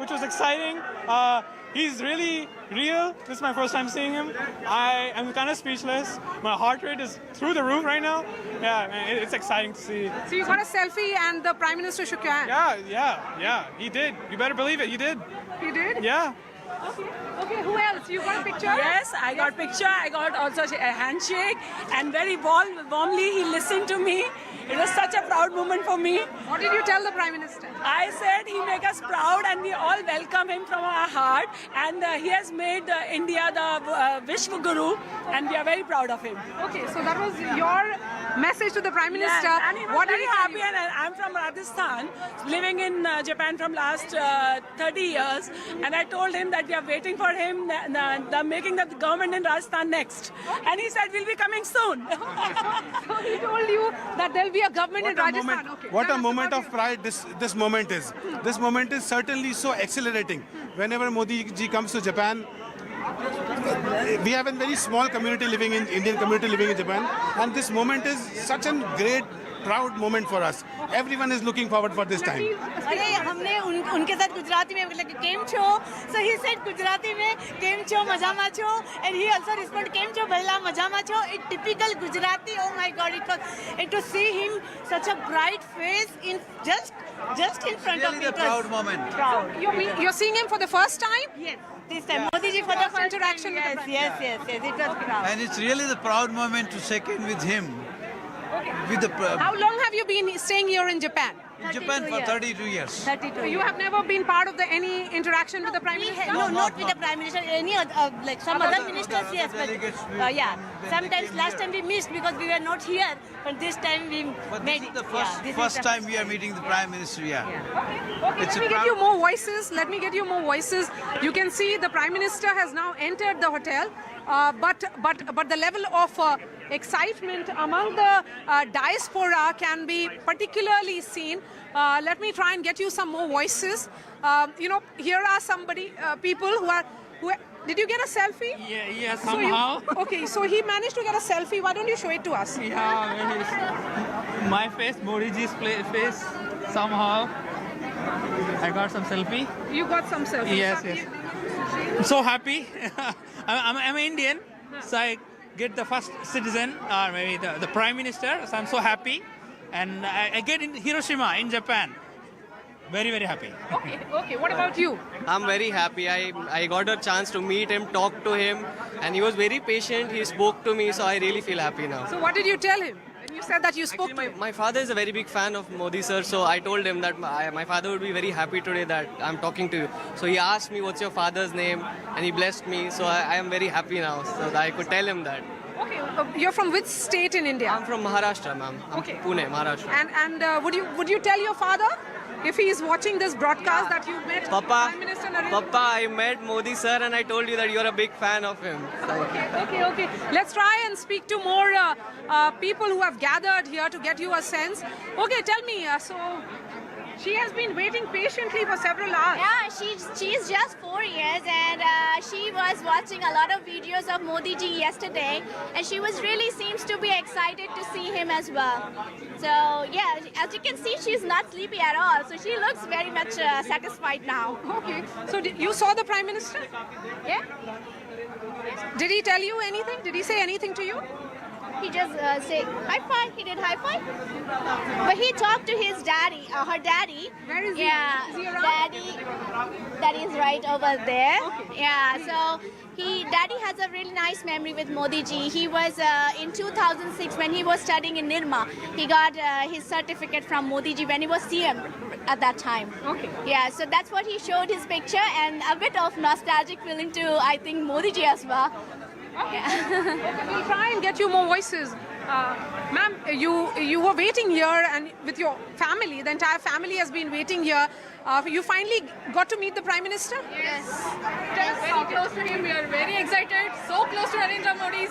which was exciting. He's really real. This is my first time seeing him. I am kind of speechless. My heart rate is through the roof right now. Yeah, man, it's exciting to see. So you got a selfie and the Prime Minister shook your hand? Yeah. He did. You better believe it. He did. He did? Yeah. Okay, who else? You got a picture? Yes, I got picture. I got also a handshake, and very warmly he listened to me. It was such a proud moment for me. What did you tell the Prime Minister? I said he make us proud, and we all welcome him from our heart. And he has made India the Vishwa Guru, and we are very proud of him. Okay, so that was your message to the Prime Minister. Yes, and he was what very did he tell happy. you? And I'm from Rajasthan, living in Japan from last 30 years. And I told him that we are waiting for him, the making the government in Rajasthan next. And he said we'll be coming soon. So he told you that there'll be a government in Rajasthan. Okay. What Tell a us moment about of pride this moment is. This moment is certainly so exhilarating. Whenever Modi ji comes to Japan, we have a very small community living in Indian community living in Japan, and this moment is such a great, proud moment for us. Everyone is looking forward for this time. अरे हमने उनके साथ गुजराती में बोला कि केम छो, so he said Gujarati में केम छो मजामा छो, and he also responded केम छो भला मजामा छो. It typical Gujarati. Oh my God! It to see him such a bright face in just in front of me. Really the proud moment. Proud. You're seeing him for the first time? Yes. This time, Modi ji for the first interaction with time. the Yes. It was proud. And it's really the proud moment to shake in with him. With the How long have you been staying here in Japan? in Japan 32 for years. 32 years. 32. You have never been part of any interaction with the Prime We Minister? had, not with the Prime Minister, any other, like some other ministers, yes, but delegates yeah. when Sometimes they came last here. time we missed because we were not here, but this time we But made this it. is the Yeah, this is first the time we are meeting the Prime Minister. Okay, It's let me a get proud- you more voices. Let me get you more voices. You can see the Prime Minister has now entered the hotel, but the level of excitement among the diaspora can be particularly seen. Let me try and get you some more voices. Here are people who did you get a selfie? Yeah, somehow. Okay, so he managed to get a selfie. Why don't you show it to us? Yeah, my face, Modi ji's face, somehow. I got some selfie. You got some selfie. Yes. I'm so happy. I'm Indian, so I get the first citizen, or maybe the Prime Minister, so I'm so happy. And I get in Hiroshima in Japan. Very, very happy. Okay. What about you? I'm very happy. I got a chance to meet him, talk to him, and he was very patient. He spoke to me, so I really feel happy now. So what did you tell him when you said that you spoke to him? My father is a very big fan of Modi sir, so I told him that my father would be very happy today that I'm talking to you. So he asked me, what's your father's name? And he blessed me, so I am very happy now, so that I could tell him that. Okay, you're from which state in India? I'm from Maharashtra, ma'am. I'm Okay. Pune, Maharashtra. And would you tell your father if he is watching this broadcast that you met Papa, Prime Minister Narendra? Papa, I met Modi sir and I told you that you're a big fan of him. So, Okay. Let's try and speak to more people who have gathered here to get you a sense. Okay, tell me, so she has been waiting patiently for several hours. Yeah, she's just 4 years, and she was watching a lot of videos of Modi ji yesterday, and she really seems to be excited to see him as well. So yeah, as you can see, she's not sleepy at all. So she looks very much satisfied now. Okay, so you saw the Prime Minister? Yeah, Did he tell you anything? Did he say anything to you? he just said high five. He did high five, but he talked to his daddy, her daddy. Where is he? Yeah, Is he around? Daddy is right over there. Yeah, so daddy has a really nice memory with Modi ji. He was in 2006 when he was studying in Nirma. He got his certificate from Modi ji when he was CM at that time. Okay. Yeah, so that's what he showed his picture, and a bit of nostalgic feeling to, I think, Modi ji as well. Okay, we'll try and get you more voices. Ma'am, you were waiting here and with your family, the entire family has been waiting here. You finally got to meet the Prime Minister? Yes, very close to him. We are very excited. So close to Narendra Modi.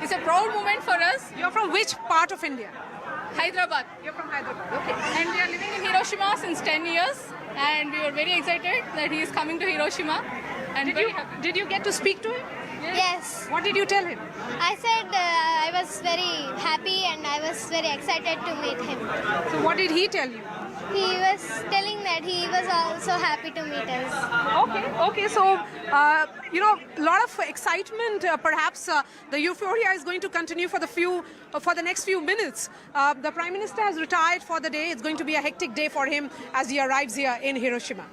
It's a proud moment for us. You're from which part of India? Hyderabad. You're from Hyderabad. Okay. And we are living in Hiroshima since 10 years. And we were very excited that he is coming to Hiroshima. And very happy. Did you get to speak to him? Yes, What did you tell him? I said I was very happy and I was very excited to meet him. So what did he tell you? He was telling that he was also happy to meet us. Okay. So, a lot of excitement. Perhaps the euphoria is going to continue for the next few minutes. The Prime Minister has retired for the day. It's going to be a hectic day for him as he arrives here in Hiroshima.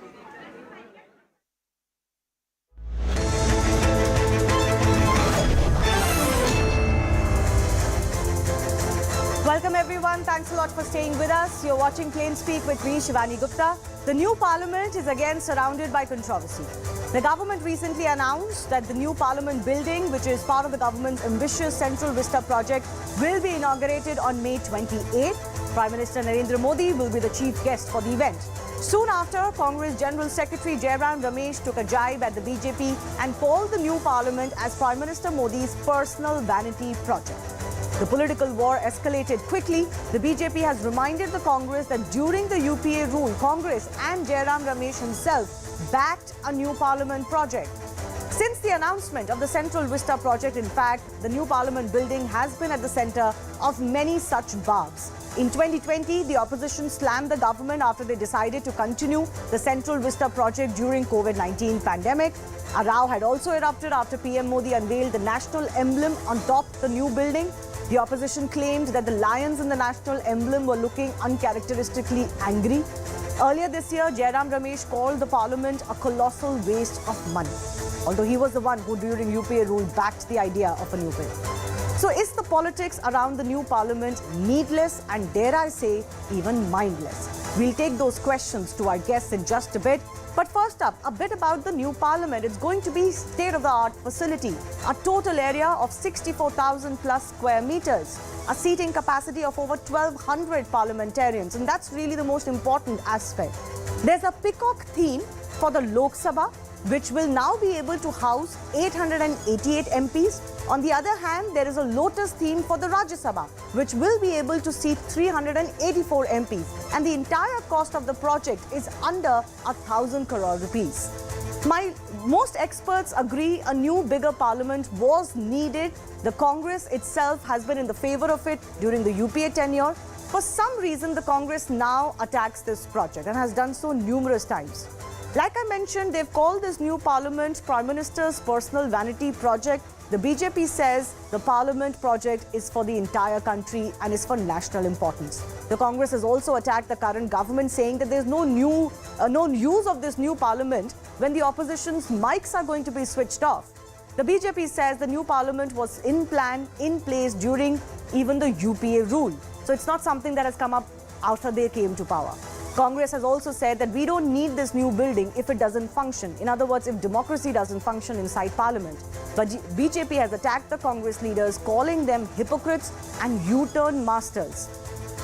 Welcome everyone. Thanks a lot for staying with us. You're watching Plain Speak with me, Shivani Gupta. The new parliament is again surrounded by controversy. The government recently announced that the new parliament building, which is part of the government's ambitious Central Vista project, will be inaugurated on May 28th. Prime Minister Narendra Modi will be the chief guest for the event. Soon after, Congress General Secretary Jairam Ramesh took a jibe at the BJP and called the new parliament as Prime Minister Modi's personal vanity project. The political war escalated quickly. The BJP has reminded the Congress that during the UPA rule, Congress and Jairam Ramesh himself backed a new parliament project. Since the announcement of the Central Vista project, in fact, the new parliament building has been at the center of many such barbs. In 2020, the opposition slammed the government after they decided to continue the Central Vista project during COVID-19 pandemic. A row had also erupted after PM Modi unveiled the national emblem on top of the new building. The opposition claimed that the lions in the national emblem were looking uncharacteristically angry. Earlier this year, Jairam Ramesh called the parliament a colossal waste of money, although he was the one who during UPA rule backed the idea of a new bill. So is the politics around the new parliament needless and, dare I say, even mindless? We'll take those questions to our guests in just a bit. But first up, a bit about the new parliament. It's going to be state-of-the-art facility, a total area of 64,000 plus square meters, a seating capacity of over 1,200 parliamentarians, and that's really the most important aspect. There's a peacock theme for the Lok Sabha, which will now be able to house 888 MPs. On the other hand, there is a lotus theme for the Rajya Sabha, which will be able to seat 384 MPs. And the entire cost of the project is under 1,000 crore rupees. Most experts agree a new, bigger parliament was needed. The Congress itself has been in the favor of it during the UPA tenure. For some reason, the Congress now attacks this project and has done so numerous times. Like I mentioned, they've called this new parliament Prime Minister's personal vanity project. The BJP says the parliament project is for the entire country and is for national importance. The Congress has also attacked the current government, saying that there's no use of this new parliament when the opposition's mics are going to be switched off. The BJP says the new parliament was in place during even the UPA rule. So it's not something that has come up after they came to power. Congress has also said that we don't need this new building if it doesn't function. In other words, if democracy doesn't function inside parliament. But BJP has attacked the Congress leaders, calling them hypocrites and U-turn masters.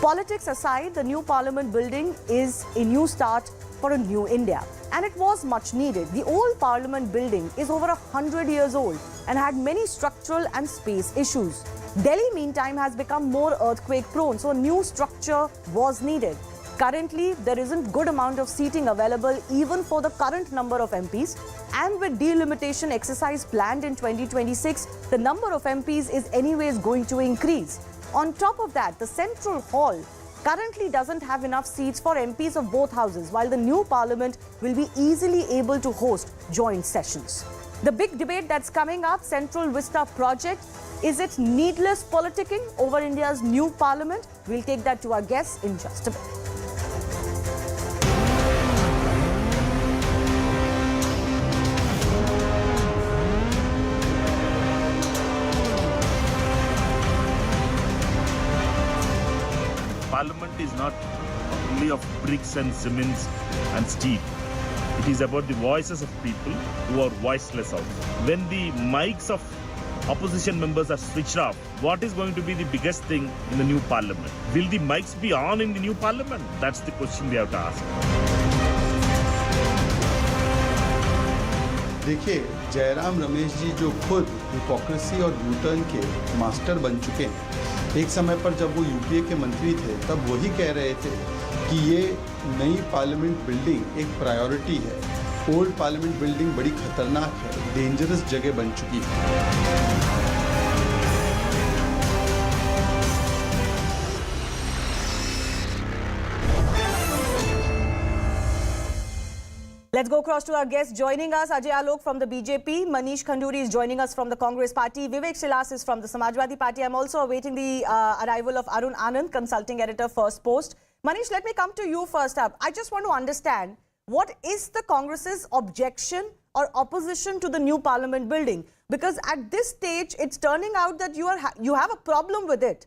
Politics aside, the new parliament building is a new start for a new India. And it was much needed. The old parliament building is over 100 years old and had many structural and space issues. Delhi, meantime, has become more earthquake prone, so a new structure was needed. Currently, there isn't good amount of seating available even for the current number of MPs. And with delimitation exercise planned in 2026, the number of MPs is anyways going to increase. On top of that, the Central Hall currently doesn't have enough seats for MPs of both houses, while the new parliament will be easily able to host joint sessions. The big debate that's coming up, Central Vista project, is it needless politicking over India's new parliament? We'll take that to our guests in just a bit. Parliament is not only of bricks and cements and steel. It is about the voices of people who are voiceless also. When the mics of opposition members are switched off, what is going to be the biggest thing in the new parliament? Will the mics be on in the new parliament? That's the question we have to ask. देखिए, जयराम रमेश जी जो खुद hypocrisy और U turn के master बन चुके हैं, एक समय पर जब वो यूपीए के मंत्री थे तब वही कह रहे थे कि ये नई पार्लियामेंट बिल्डिंग एक प्रायोरिटी है। ओल्ड पार्लियामेंट बिल्डिंग बड़ी खतरनाक है, डेंजरस जगह बन चुकी है। Let's go across to our guests. Joining us, Ajay Alok from the BJP. Manish Khanduri is joining us from the Congress Party. Vivek Silas is from the Samajwadi Party. I'm also awaiting the arrival of Arun Anand, consulting editor, First Post. Manish, let me come to you first up. I just want to understand, what is the Congress's objection or opposition to the new parliament building? Because at this stage, it's turning out that you have a problem with it.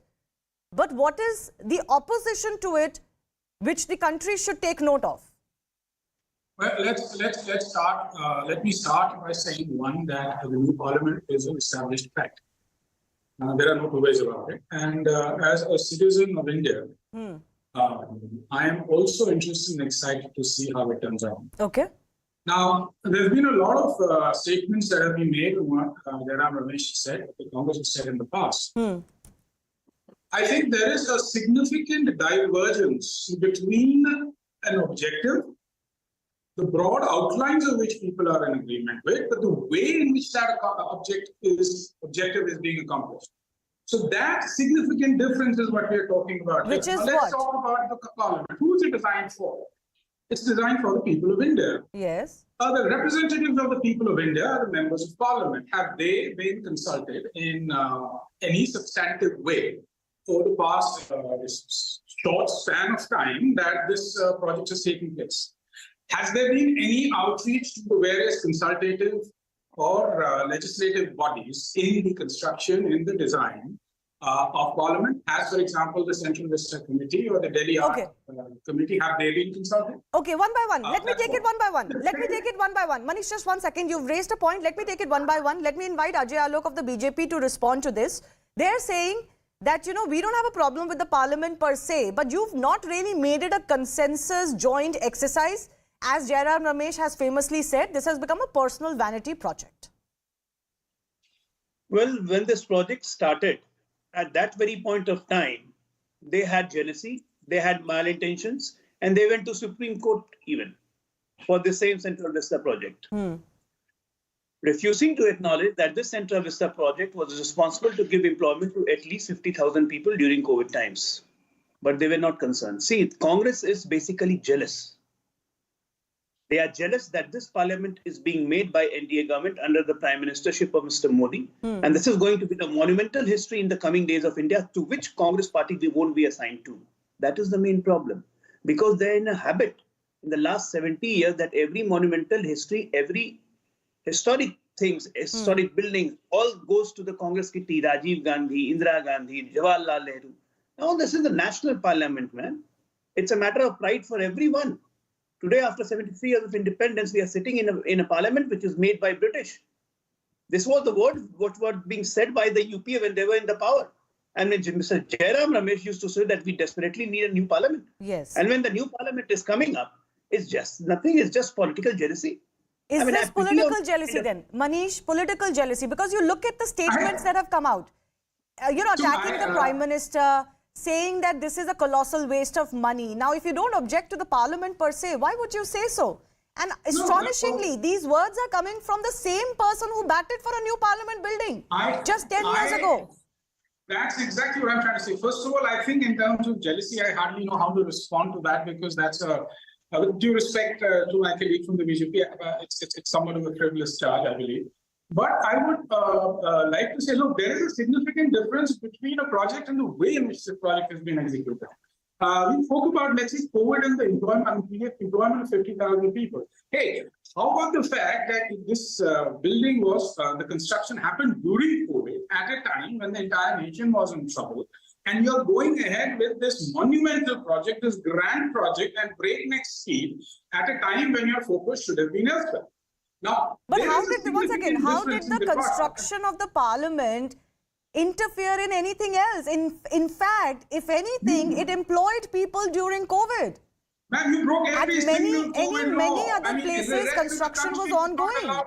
But what is the opposition to it, which the country should take note of? Well, let's start. Let me start by saying one, that the new parliament is an established fact. There are no two ways about it. And as a citizen of India, I am also interested and excited to see how it turns out. Okay. Now, there's been a lot of statements that have been made on what Ramesh said, what the Congress has said in the past. I think there is a significant divergence between an objective, the broad outlines of which people are in agreement with, but the way in which that objective is being accomplished. So that significant difference is what we are talking about. Which is Let's talk about the parliament. Who is it designed for? It's designed for the people of India. Yes. The representatives of the people of India are the members of parliament. Have they been consulted in any substantive way for the past short span of time that this project is taking place? Has there been any outreach to the various consultative or legislative bodies in the construction, in the design of parliament? As, for example, the Central Vista Committee or the Delhi Art Committee, have they been consulted? Okay, one by one. Let me take it one by one. Manish, just 1 second. You've raised a point. Let me take it one by one. Let me invite Ajay Alok of the BJP to respond to this. They're saying that, you know, we don't have a problem with the parliament per se, but you've not really made it a consensus joint exercise. As Jairam Ramesh has famously said, this has become a personal vanity project. Well, when this project started, at that very point of time, they had jealousy, they had malintentions, and they went to Supreme Court even for the same Central Vista project. Refusing to acknowledge that this Central Vista project was responsible to give employment to at least 50,000 people during COVID times. But they were not concerned. See, Congress is basically jealous. They are jealous that this parliament is being made by NDA government under the Prime Ministership of Mr. Modi. And this is going to be the monumental history in the coming days of India, to which Congress party they won't be assigned to. That is the main problem. Because they're in a habit in the last 70 years that every monumental history, every historic things, historic buildings, all goes to the Congress kitty, Rajiv Gandhi, Indira Gandhi, Jawaharlal Nehru. No, this is the national parliament, man. It's a matter of pride for everyone. Today, after 73 years of independence, we are sitting in a parliament which is made by British. This was the word what were being said by the UPA when they were in the power. And when Mr. Jairam Ramesh used to say that we desperately need a new parliament. Yes. And when the new parliament is coming up, it's just nothing, it's just political jealousy. Is this political jealousy then? Manish, political jealousy? Because you look at the statements that have come out. Attacking the Prime Minister, saying that this is a colossal waste of money. Now, if you don't object to the parliament per se, why would you say so? And astonishingly, these words are coming from the same person who batted for a new parliament building just 10 years ago. That's exactly what I'm trying to say. First of all, I think in terms of jealousy, I hardly know how to respond to that, because that's with due respect to my colleague from the BJP, it's somewhat of a frivolous charge, I believe. But I would like to say, look, there is a significant difference between a project and the way in which the project has been executed. We spoke about, let's say, COVID and the employment of 50,000 people. Hey, how about the fact that this building was, the construction happened during COVID at a time when the entire nation was in trouble, and you're going ahead with this monumental project, this grand project and breakneck speed at a time when your focus should have been elsewhere. Now, but how did the construction of the parliament interfere in anything else? In fact, if anything, it employed people during COVID. Ma'am, you broke every single COVID law. Many other places, construction was ongoing.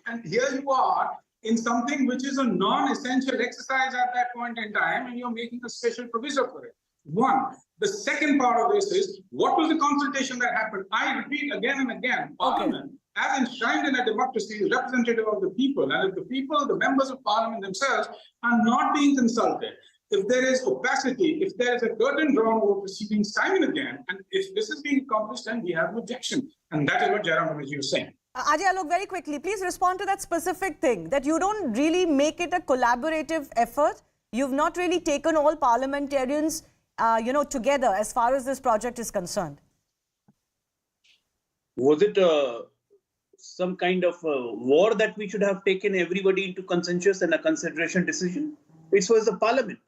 And here you are in something which is a non-essential exercise at that point in time, and you're making a special provision for it. One. The second part of this is, what was the consultation that happened? I repeat again and again, Parliament, as enshrined in a democracy, is representative of the people. And if the people, the members of Parliament themselves, are not being consulted, if there is opacity, if there is a curtain drawn over proceedings time and again, and if this is being accomplished, then we have an objection. And that is what Jairam Ramesh was saying. Ajay Alok, very quickly, please respond to that specific thing, that you don't really make it a collaborative effort. You've not really taken all parliamentarians, together as far as this project is concerned. Was it some kind of war that we should have taken everybody into consensus and a consideration decision? It was a parliament.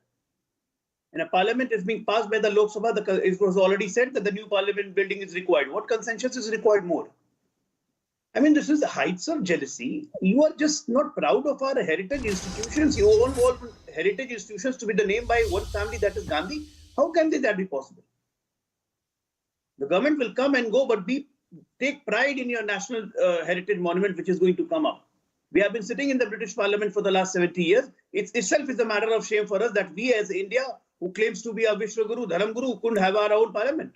And a parliament is being passed by the Lok Sabha. It was already said that the new parliament building is required. What consensus is required more? I mean, this is the heights of jealousy. You are just not proud of our heritage institutions. You want all heritage institutions to be the name by one family, that is Gandhi. How can that be possible? The government will come and go, but take pride in your national heritage monument, which is going to come up. We have been sitting in the British Parliament for the last 70 years. It itself is a matter of shame for us that we as India, who claims to be a Vishwaguru, Dharam Guru, couldn't have our own parliament.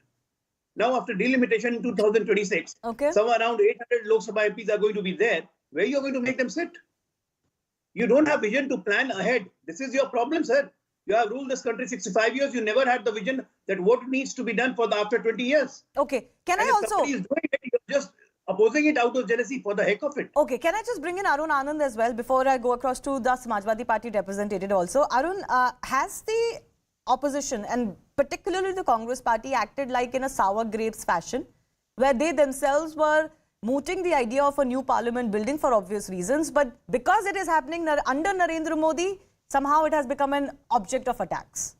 Now, after delimitation in 2026, somewhere around 800 Lok Sabha MPs are going to be there. Where are you going to make them sit? You don't have vision to plan ahead. This is your problem, sir. You have ruled this country 65 years. You never had the vision that what needs to be done for the after 20 years. Okay. Can I also... Is doing it, you're just opposing it out of jealousy for the heck of it. Okay. Can I just bring in Arun Anand as well before I go across to the Samajwadi Party representative also? Arun, has the opposition and particularly the Congress Party acted like in a sour grapes fashion, where they themselves were mooting the idea of a new parliament building for obvious reasons, but because it is happening under Narendra Modi, somehow it has become an object of attacks?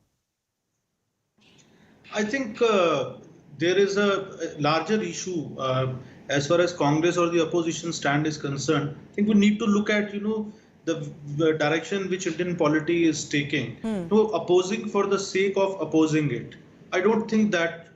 I think there is a larger issue as far as Congress or the opposition stand is concerned. I think we need to look at, the direction which Indian polity is taking. Opposing for the sake of opposing it. I don't think that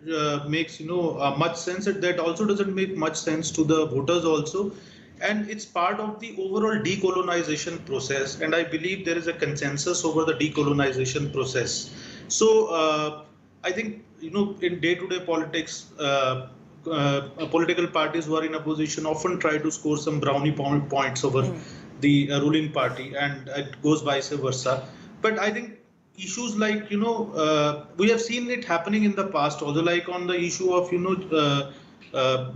makes, much sense. That also doesn't make much sense to the voters also. And it's part of the overall decolonization process. And I believe there is a consensus over the decolonization process. So I think, in day-to-day politics, political parties who are in opposition often try to score some brownie points over the ruling party, and it goes vice versa. But I think issues like, we have seen it happening in the past, although like on the issue of,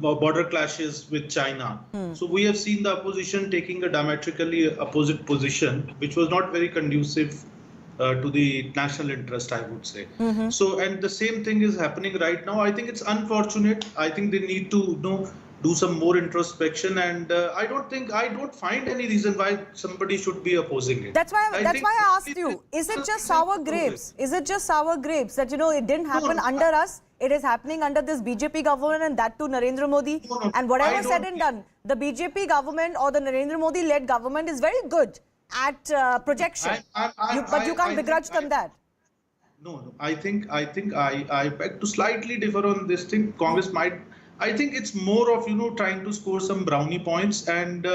border clashes with China. So we have seen the opposition taking a diametrically opposite position, which was not very conducive to the national interest, I would say. So, and the same thing is happening right now. I think it's unfortunate. I think they need to, do some more introspection, and I don't find any reason why somebody should be opposing it. That's why I asked you, is it just sour grapes? Is it just sour grapes that, it didn't happen under us? It is happening under this BJP government, and that to Narendra Modi. And whatever said and done, the BJP government or the Narendra Modi-led government is very good at projection. But you can't begrudge them that. No, I think I beg to slightly differ on this thing. Congress might. I think it's more of, trying to score some brownie points, and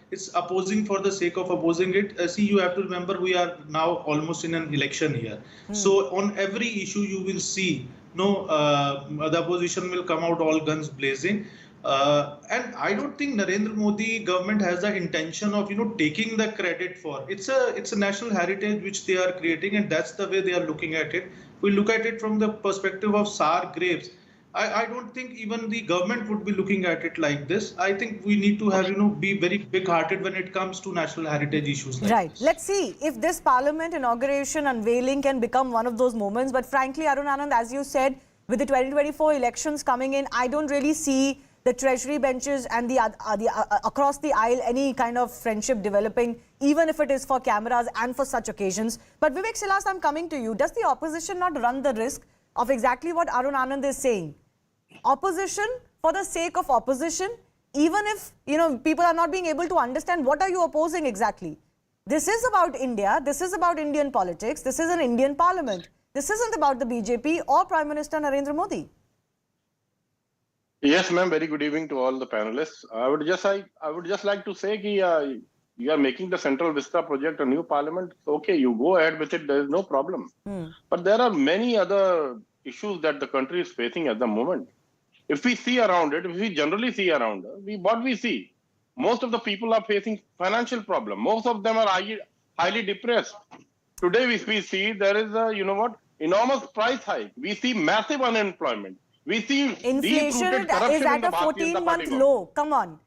it's opposing for the sake of opposing it. See, you have to remember we are now almost in an election year. So on every issue you will see, the opposition will come out all guns blazing. And I don't think Narendra Modi government has the intention of, taking the credit for. It's a national heritage which they are creating, and that's the way they are looking at it. We look at it from the perspective of sour grapes. I don't think even the government would be looking at it like this. I think we need to have, be very big-hearted when it comes to national heritage issues like this. Let's see if this parliament inauguration unveiling can become one of those moments. But frankly, Arun Anand, as you said, with the 2024 elections coming in, I don't really see the treasury benches and across the aisle any kind of friendship developing, even if it is for cameras and for such occasions. But Vivek Silas, I'm coming to you. Does the opposition not run the risk of exactly what Arun Anand is saying? Opposition for the sake of opposition, even if, people are not being able to understand what are you opposing exactly. This is about India. This is about Indian politics. This is an Indian parliament. This isn't about the BJP or Prime Minister Narendra Modi. Yes, ma'am. Very good evening to all the panelists. I would just like to say that you are making the Central Vista project a new parliament. Okay, you go ahead with it. There is no problem. But there are many other issues that the country is facing at the moment. If we see around it, if we generally see around it, what we see, most of the people are facing financial problems. Most of them are highly depressed. today we see there is a, you know what, enormous price hike. We see massive unemployment. We see Inflation deep-rooted corruption is in at the a Bharatiya Janata 14-month Party. low. Come on.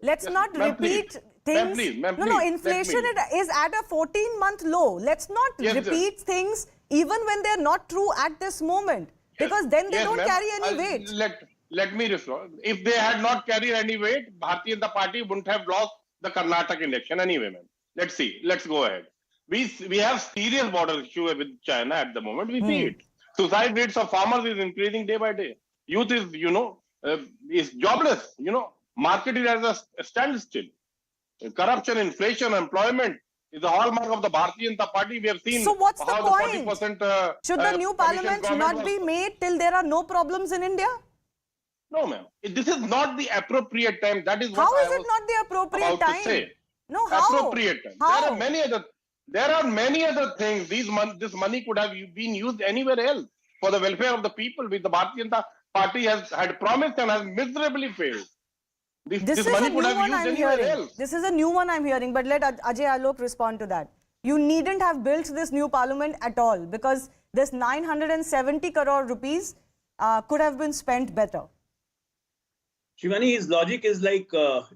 Let's not ma'am, repeat please. things. Ma'am, No, please, inflation let me. is at a 14-month low. Let's not repeat things even when they're not true at this moment. Because then they don't ma'am. carry any weight. Let me respond. If they had not carried any weight, Bharatiya Janata Party wouldn't have lost the Karnataka election anyway, ma'am. Let's see. Let's go ahead. We have serious border issue with China at the moment. We see it. Suicide rates of farmers is increasing day by day. Youth is, is jobless. Market is at a standstill. Corruption, inflation, employment is the hallmark of the Bharatiya Janata Party. We have seen. So what's the point? 40%, Should the new parliament not be made till there are no problems in India? No, ma'am. This is not the appropriate time. That is what How I is it was not the appropriate about time? to say. No, how? Appropriate time. How? There are many other things. This money could have been used anywhere else for the welfare of the people, which the Bharatiya Janata Party had promised and has miserably failed. This is a new one I'm hearing. This is a new one I'm hearing, but let Ajay Alok respond to that. You needn't have built this new parliament at all because this 970 crore rupees could have been spent better. Shivani, his logic is like,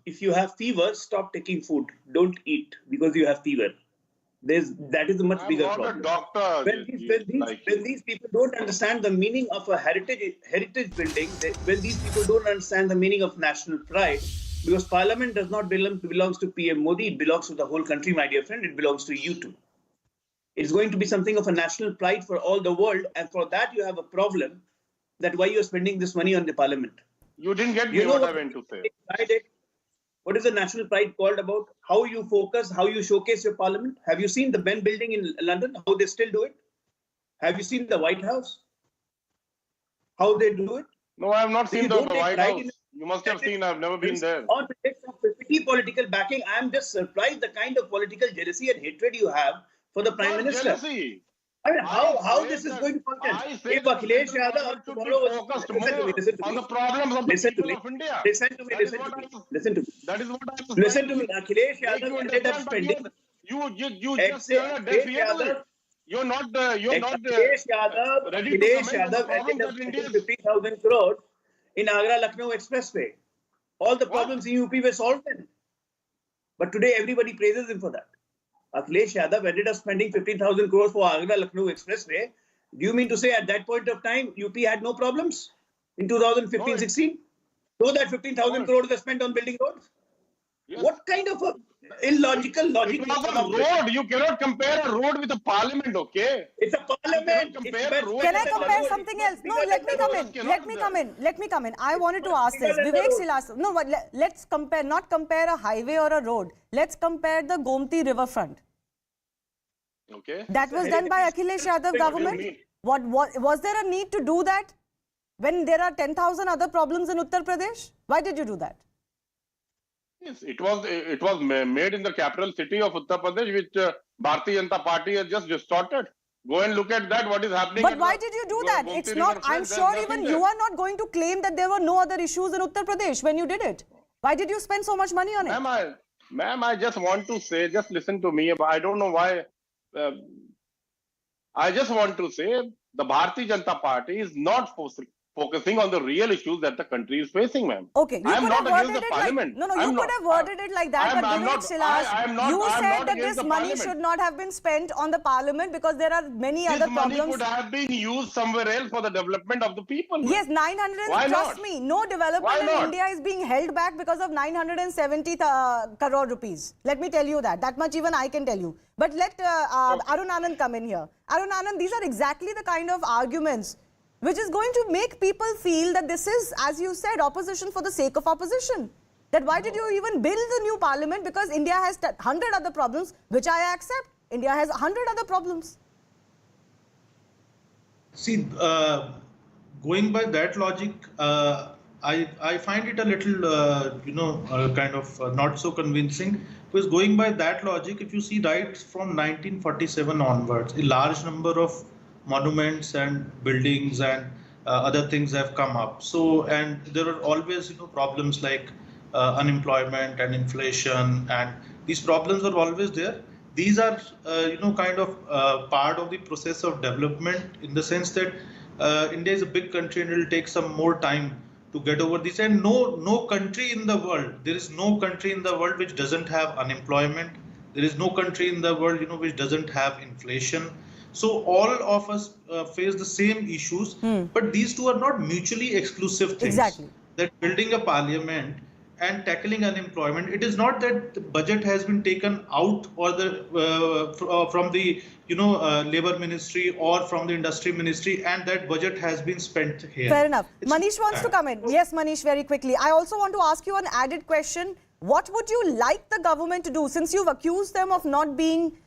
if you have fever, stop taking food. Don't eat because you have fever. That is a much bigger problem. A doctor. When these people don't understand the meaning of a heritage building, when these people don't understand the meaning of national pride, because Parliament does not belongs to PM Modi, it belongs to the whole country, my dear friend. It belongs to you too. It's going to be something of a national pride for all the world, and for that you have a problem. That why you are spending this money on the Parliament. You didn't get me what I went to say. What is the national pride called about? How you focus, how you showcase your parliament? Have you seen the Ben building in London? How they still do it? Have you seen the White House? How they do it? No, I have not seen the White House. You must have seen. I've never been there. On the political backing, I am just surprised the kind of political jealousy and hatred you have for the Prime Minister. Jealousy. I mean, how this is going to function? If Akhilesh Yadav tomorrow focused on the problems of the people of India. Listen to me. That is what I was Listen to me. Akhilesh Yadav ended up spending. You just you're not Akhilesh Yadav ended up spending 50,000 crore in Agra-Lucknow Expressway. All the problems in UP were solved then. But today everybody praises him for that. Akhilesh Yadav ended up spending 15,000 crores for Agra-Lucknow Expressway. Do you mean to say at that point of time, UP had no problems in 2015-16? So that 15,000 crores were spent on building roads? Yes. What kind of a illogical logic? It was a road. You cannot compare a road with a parliament, okay? It's a parliament. Can I compare something else? No, let me come in. I wanted to ask this. Vivek Silas. No, but let's compare, not compare a highway or a road. Let's compare the Gomti riverfront. Okay. That was done by Akhilesh Yadav government. Was there a need to do that when there are 10,000 other problems in Uttar Pradesh? Why did you do that? Yes, it was made in the capital city of Uttar Pradesh, which Bharatiya Janata Party has just distorted. Go and look at that, what is happening. But why did you do that? It's not, I'm sure even you are not going to claim that there were no other issues in Uttar Pradesh when you did it. Why did you spend so much money on it? Ma'am, I just want to say, just listen to me. I don't know why. I just want to say the Bharatiya Janata Party is not focusing on the real issues that the country is facing, ma'am. Okay, you could have worded it like, you could have worded it like that, but Vivek Silas, you said that this money should not have been spent on the parliament because there are many other problems. This money could have been used somewhere else for the development of the people. Yes, 900, trust me, no development in India is being held back because of 970 crore rupees. Let me tell you that. That much even I can tell you. But let Arun Anand come in here. Arun Anand, these are exactly the kind of arguments which is going to make people feel that this is, as you said, opposition for the sake of opposition. That why did you even build the new parliament? Because India has 100 other problems, which I accept. India has 100 other problems. See, going by that logic, I find it a little, kind of not so convincing. Because going by that logic, if you see right from 1947 onwards, a large number of monuments and buildings and other things have come up. So, and there are always, problems like unemployment and inflation, and these problems are always there. these are, kind of part of the process of development, in the sense that India is a big country and it will take some more time to get over this. And no country in the world, there is no country in the world which doesn't have unemployment. There is no country in the world, which doesn't have inflation. So all of us face the same issues, but these two are not mutually exclusive things. Exactly. That building a parliament and tackling unemployment, it is not that the budget has been taken out or from the labor ministry or from the industry ministry, and that budget has been spent here. Fair enough. Manish wants to come in. Yes, Manish, very quickly. I also want to ask you an added question. What would you like the government to do, since you've accused them of not being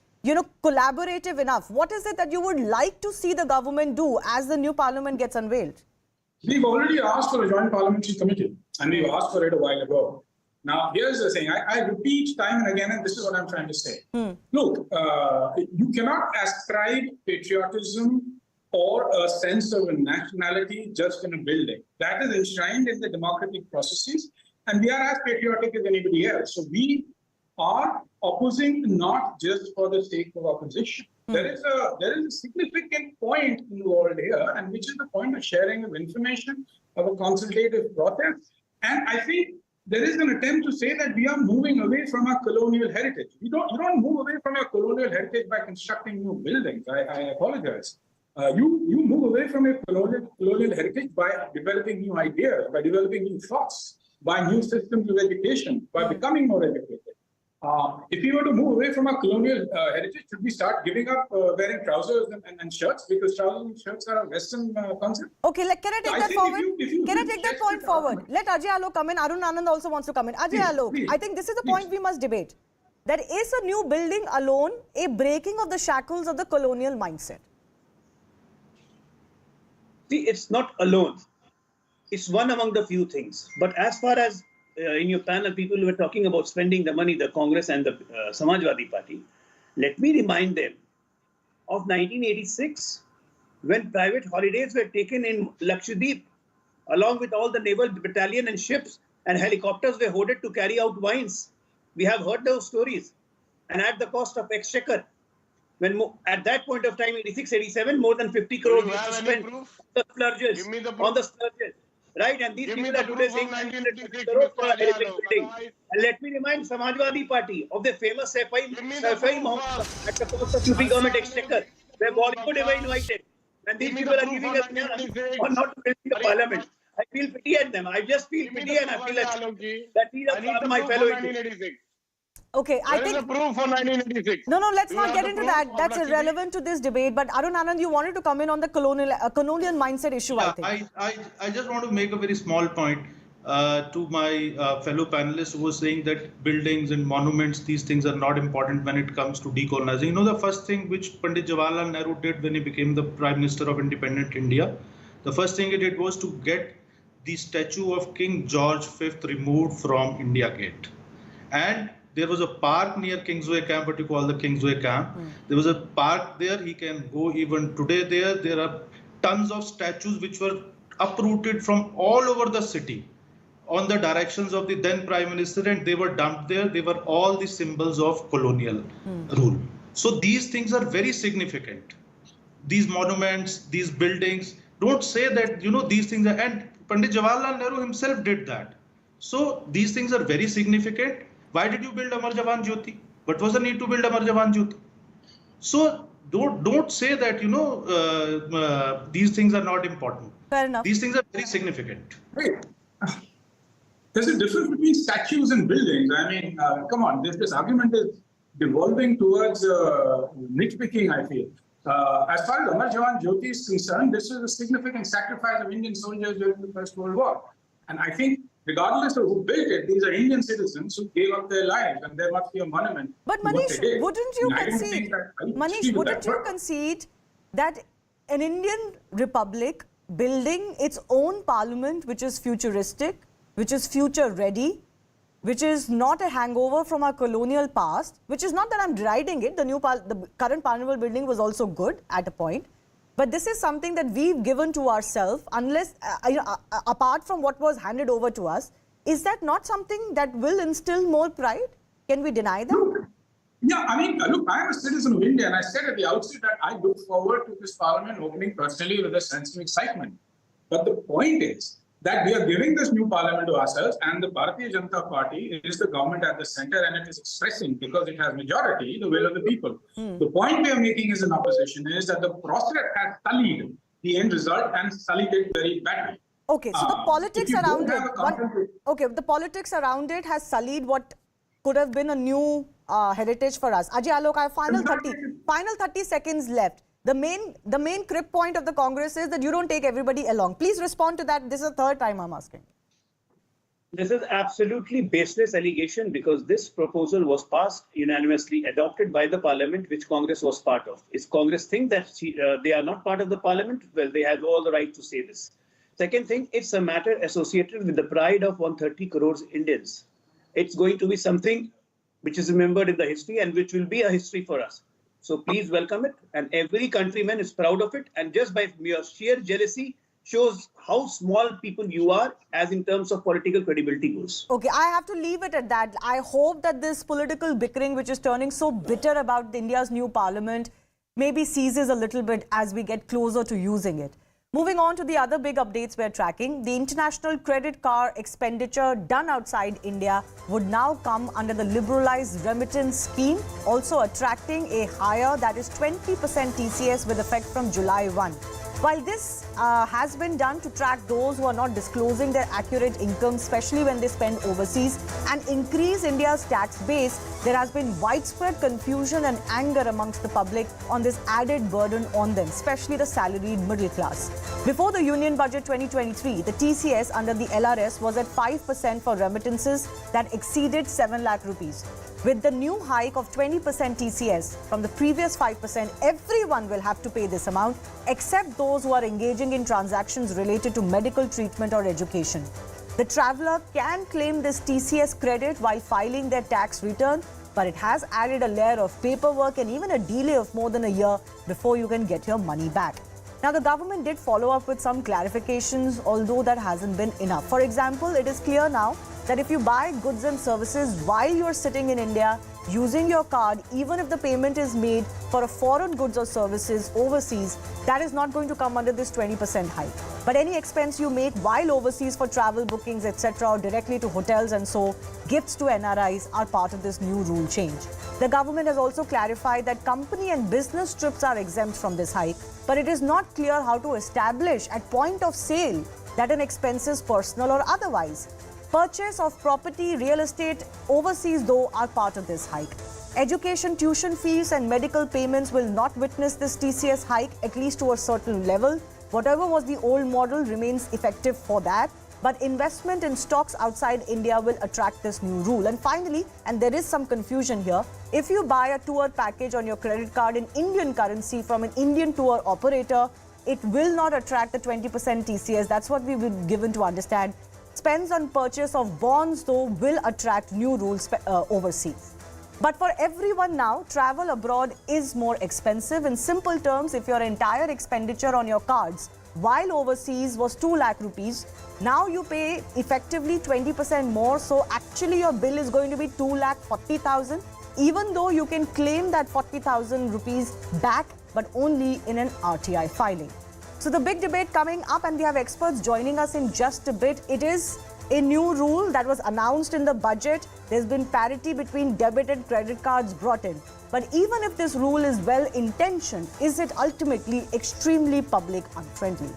collaborative enough? What is it that you would like to see the government do as the new parliament gets unveiled? We've already asked for a joint parliamentary committee, and we've asked for it a while ago. Now, here's the thing. I repeat time and again, and this is what I'm trying to say. Look, you cannot ascribe patriotism or a sense of a nationality just in a building. That is enshrined in the democratic processes, and we are as patriotic as anybody else. So we are opposing not just for the sake of opposition. There is a significant point involved here, and which is the point of sharing of information, of a consultative process. And I think there is an attempt to say that we are moving away from our colonial heritage. You don't move away from your colonial heritage by constructing new buildings. I apologize. You move away from your colonial heritage by developing new ideas, by developing new thoughts, by new systems of education, by becoming more educated. If we were to move away from our colonial heritage, should we start giving up wearing trousers and shirts, because trousers and shirts are a Western concept? Okay, can I take that forward? Can I take that point forward? Let Ajay Alok come in. Arun Anand also wants to come in. Ajay Alok, I think this is the point we must debate. That is a new building alone a breaking of the shackles of the colonial mindset? See, it's not alone. It's one among the few things. But as far as in your panel, people were talking about spending the money, the Congress and the Samajwadi Party. Let me remind them of 1986, when private holidays were taken in Lakshadweep, along with all the naval battalion and ships, and helicopters were hoarded to carry out wines. We have heard those stories. And at the cost of exchequer, when at that point of time, 86, 87, more than 50 crores were spent on the splurges, right? And these people are today saying 900 crores for a building. And let me remind Samajwadi Party of the famous Safai Mohammed at the cost of UP government exchequer, where Bollywood were invited. And these people are giving us money for not building the parliament. I feel pity at them. I just feel pity, and I feel that these are my fellow Indians. Okay, I think... There is a proof for 1986. No, let's not get into that. That's irrelevant to this debate. But Arun Anand, you wanted to come in on the colonial mindset issue, I think. I just want to make a very small point to my fellow panelists who were saying that buildings and monuments, these things are not important when it comes to decolonizing. The first thing which Pandit Jawaharlal Nehru did when he became the Prime Minister of independent India, the first thing he did was to get the statue of King George V removed from India Gate. And there was a park near Kingsway Camp, what you call the Kingsway Camp. There was a park there. He can go even today there. There are tons of statues which were uprooted from all over the city on the directions of the then Prime Minister, and they were dumped there. They were all the symbols of colonial rule. So these things are very significant. These monuments, these buildings, don't say that, these things are, and Pandit Jawaharlal Nehru himself did that. So these things are very significant. Why did you build Amar Jawan Jyoti? What was the need to build Amar Jawan Jyoti? So don't say that, these things are not important. Fair enough. These things are very significant. Wait. There's a difference between statues and buildings. I mean, come on, this argument is devolving towards nitpicking, I feel. As far as Amar Jawan Jyoti is concerned, this is a significant sacrifice of Indian soldiers during the First World War. And I think regardless of who built it, these are Indian citizens who gave up their lives, and there must be a monument. But Manish, wouldn't you concede that an Indian republic building its own parliament, which is futuristic, which is future ready, which is not a hangover from our colonial past, which is not that I'm deriding it, the current parliament building was also good at a point, but this is something that we've given to ourselves, unless, apart from what was handed over to us. Is that not something that will instill more pride? Can we deny that? Yeah, I mean, look, I am a citizen of India, and I said at the outset that I look forward to this parliament opening personally with a sense of excitement. But the point is that we are giving this new parliament to ourselves, and the Bharatiya Janata Party is the government at the center, and it is expressing, because it has majority, the will of the people. The point we are making as an opposition is that the process has sullied the end result and sullied it very badly. Okay, so the politics around it, the politics around it has sullied what could have been a new heritage for us. Ajay Alok, I have final 30 seconds left. The main crib point of the Congress is that you don't take everybody along. Please respond to that. This is the third time I'm asking. This is absolutely baseless allegation, because this proposal was passed unanimously, adopted by the parliament, which Congress was part of. If Congress think that they are not part of the parliament, well, they have all the right to say this. Second thing, it's a matter associated with the pride of 130 crores Indians. It's going to be something which is remembered in the history and which will be a history for us. So please welcome it. And every countryman is proud of it. And just by mere sheer jealousy shows how small people you are as in terms of political credibility goes. Okay, I have to leave it at that. I hope that this political bickering, which is turning so bitter about India's new parliament, maybe ceases a little bit as we get closer to using it. Moving on to the other big updates we're tracking, the international credit card expenditure done outside India would now come under the liberalized remittance scheme, also attracting a higher, that is 20% TCS with effect from July 1. While this has been done to track those who are not disclosing their accurate income, especially when they spend overseas, and increase India's tax base, there has been widespread confusion and anger amongst the public on this added burden on them, especially the salaried middle class. Before the Union Budget 2023, the TCS under the LRS was at 5% for remittances that exceeded 7 lakh rupees. With the new hike of 20% TCS from the previous 5%, everyone will have to pay this amount except those who are engaging in transactions related to medical treatment or education. The traveller can claim this TCS credit while filing their tax return, but it has added a layer of paperwork and even a delay of more than a year before you can get your money back. Now, the government did follow up with some clarifications, although that hasn't been enough. For example, it is clear now that if you buy goods and services while you're sitting in India using your card, even if the payment is made for a foreign goods or services overseas, that is not going to come under this 20% hike. But any expense you make while overseas for travel bookings, etc., or directly to hotels and so, gifts to NRIs are part of this new rule change. The government has also clarified that company and business trips are exempt from this hike, but it is not clear how to establish at point of sale that an expense is personal or otherwise. Purchase of property, real estate overseas though are part of this hike. Education, tuition fees and medical payments will not witness this TCS hike, at least to a certain level. Whatever was the old model remains effective for that. But investment in stocks outside India will attract this new rule. And finally, and there is some confusion here, if you buy a tour package on your credit card in Indian currency from an Indian tour operator, it will not attract the 20% TCS. That's what we've been given to understand. Spends on purchase of bonds, though, will attract new rules overseas. But for everyone now, travel abroad is more expensive. In simple terms, if your entire expenditure on your cards while overseas was 2 lakh rupees, now you pay effectively 20% more. So actually your bill is going to be 2,40,000, even though you can claim that 40,000 rupees back, but only in an RTI filing. So the big debate coming up, and we have experts joining us in just a bit. It is a new rule that was announced in the budget. There's been parity between debit and credit cards brought in. But even if this rule is well-intentioned, is it ultimately extremely public unfriendly?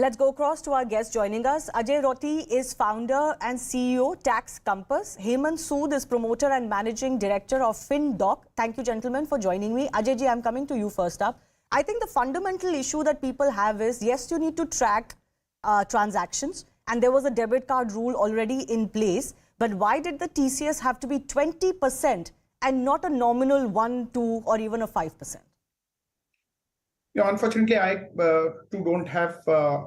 Let's go across to our guest joining us. Ajay Roti is founder and CEO, Tax Compass. Hemant Sood is promoter and managing director of FinDoc. Thank you, gentlemen, for joining me. Ajay ji, I'm coming to you first up. I think the fundamental issue that people have is, yes, you need to track transactions, and there was a debit card rule already in place. But why did the TCS have to be 20% and not a nominal 1, 2, or even a 5%? Yeah, unfortunately, I too don't have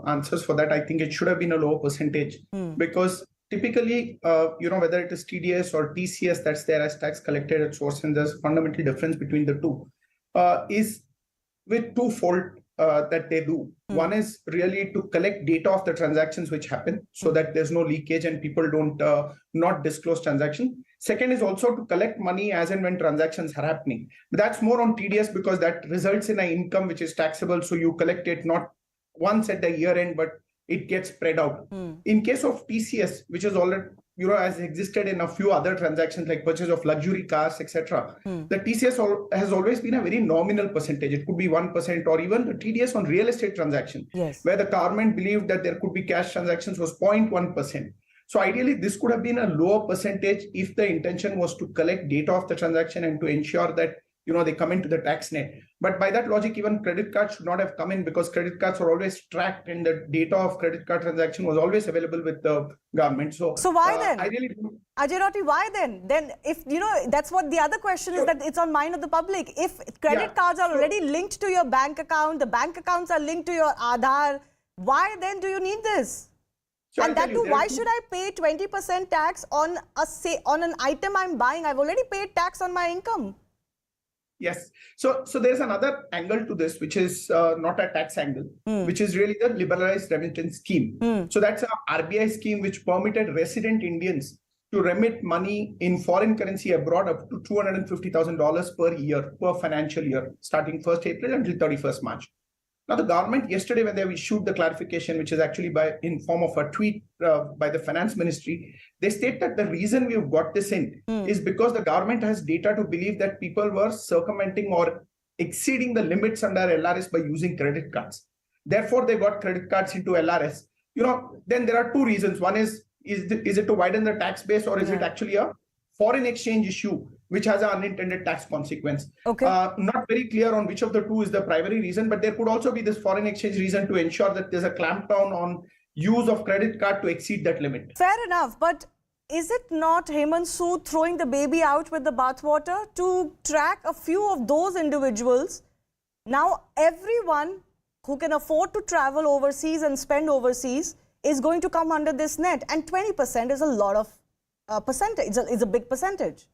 answers for that. I think it should have been a lower percentage because typically, whether it is TDS or TCS that's there as tax collected at source, and there's a fundamental difference between the two, is with twofold that they do. One is really to collect data of the transactions which happen so that there's no leakage and people don't not disclose transaction. Second is also to collect money as and when transactions are happening. But that's more on TDS because that results in an income which is taxable. So you collect it not once at the year end, but it gets spread out. In case of TCS, which is already, has existed in a few other transactions like purchase of luxury cars, etc. The TCS has always been a very nominal percentage. It could be 1%, or even the TDS on real estate transaction, where the government believed that there could be cash transactions was 0.1%. So ideally, this could have been a lower percentage if the intention was to collect data of the transaction and to ensure that they come into the tax net. But by that logic, even credit cards should not have come in because credit cards are always tracked and the data of credit card transaction was always available with the government. So why then? I really Ajay Roti, why then? Then if, that's what the other question is, that it's on mind of the public. If credit cards are already linked to your bank account, the bank accounts are linked to your Aadhaar, why then do you need this? So and that too, why should I pay 20% tax on an item I'm buying? I've already paid tax on my income. Yes. So there's another angle to this, which is not a tax angle, which is really the liberalized remittance scheme. So that's a RBI scheme which permitted resident Indians to remit money in foreign currency abroad up to $250,000 per year, per financial year, starting 1st April until 31st March. Now, the government yesterday, when they issued the clarification, which is actually in form of a tweet by the finance ministry, they state that the reason we've got this in is because the government has data to believe that people were circumventing or exceeding the limits under LRS by using credit cards. Therefore, they got credit cards into LRS. Then there are two reasons. One is it to widen the tax base, or is it actually a foreign exchange issue which has an unintended tax consequence? Not very clear on which of the two is the primary reason, but there could also be this foreign exchange reason to ensure that there's a clampdown on use of credit card to exceed that limit. Fair enough, but is it not Hemant Sood throwing the baby out with the bathwater to track a few of those individuals? Now everyone who can afford to travel overseas and spend overseas is going to come under this net, and 20% is a lot of percentage. It's a big percentage.